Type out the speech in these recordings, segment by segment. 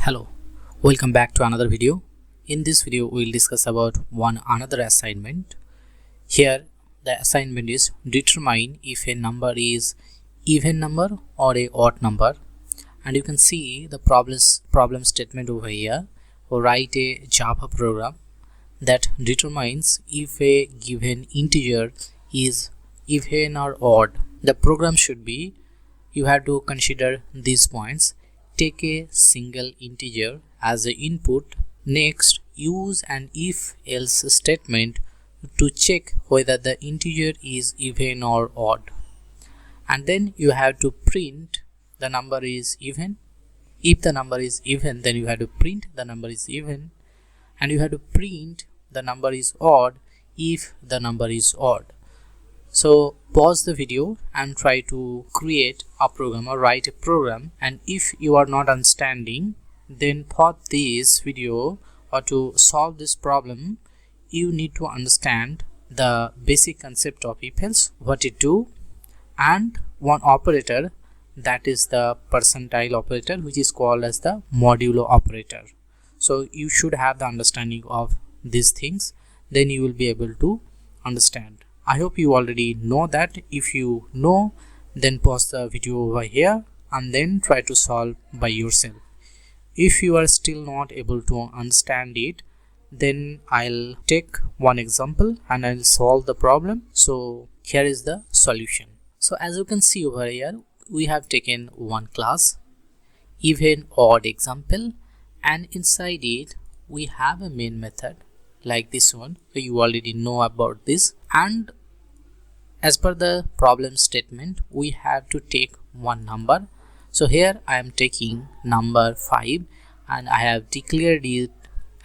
Hello, welcome back to another video. In this video we will discuss about another assignment. Here the assignment is determine if a number is even number or a odd number, and you can see the problem statement over here. Write a Java program that determines if a given integer is even or odd. The program should be, you have to consider these points. Take a single integer as an input. Next, use an if-else statement to check whether the integer is even or odd. And then you have to print the number is even. If the number is even, then you have to print the number is even. And you have to print the number is odd if the number is odd. So pause the video and try to create a program or write a program, and if you are not understanding, then pause this video, or to solve this problem you need to understand the basic concept of if-else, what it do, and one operator, that is the percentile operator, which is called as the modulo operator. So you should have the understanding of these things, then you will be able to understand. I hope you already know that. If you know, then pause the video over here and then try to solve by yourself. If you are still not able to understand it, then I'll take one example and I'll solve the problem. So here is the solution. So as you can see over here, we have taken one class, even odd example, and inside it we have a main method like this one. So you already know about this, and as per the problem statement we have to take one number. So here I am taking number 5 and I have declared it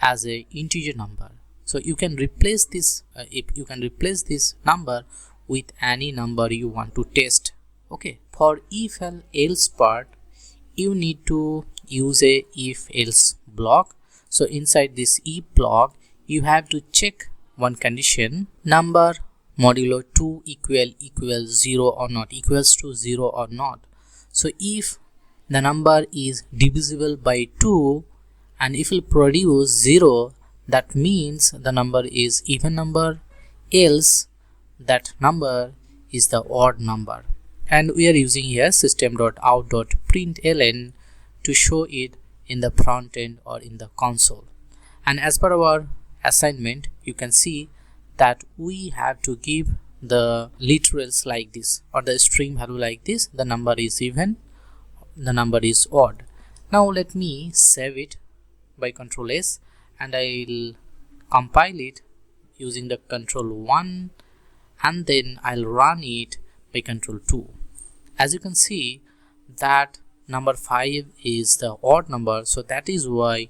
as a integer number. So you can replace this this number with any number you want to test. Okay, for if and else part you need to use a if else block. So inside this if block you have to check one condition, number modulo 2 equals 0 or not, equals to 0 or not. So if the number is divisible by 2 and if it produce 0, that means the number is even number, else that number is the odd number. And we are using here system.out.println to show it in the front end or in the console. And as per our assignment, you can see that we have to give the literals like this, or the string value like this. The number is even, the number is odd. Now let me save it by Ctrl S and I'll compile it using the Ctrl 1, and then I'll run it by Ctrl 2. As you can see that number 5 is the odd number, so that is why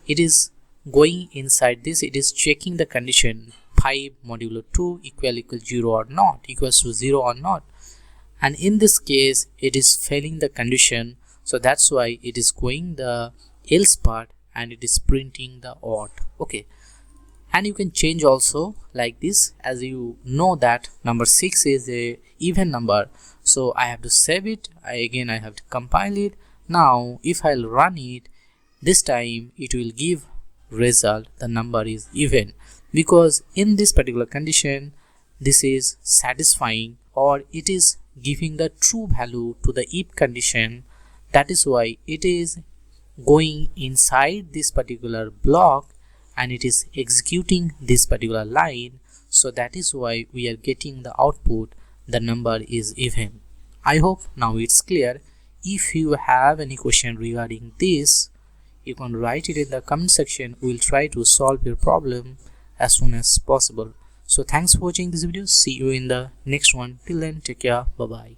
it is going inside this. It is checking the condition 5 modulo 2 equals 0 or not, equals to 0 or not, and in this case it is failing the condition. So that's why it is going the else part and it is printing the odd. Okay, and you can change also like this. As you know that number 6 is a even number, so I have to save it. I have to compile it. Now if I'll run it, this time it will give result the number is even, because in this particular condition this is satisfying, or it is giving the true value to the if condition. That is why it is going inside this particular block and it is executing this particular line. So that is why we are getting the output, the number is even. I hope now it's clear. If you have any question regarding this, you can write it in the comment section. We will try to solve your problem as soon as possible. So thanks for watching this video. See you in the next one. Till then, take care. Bye bye.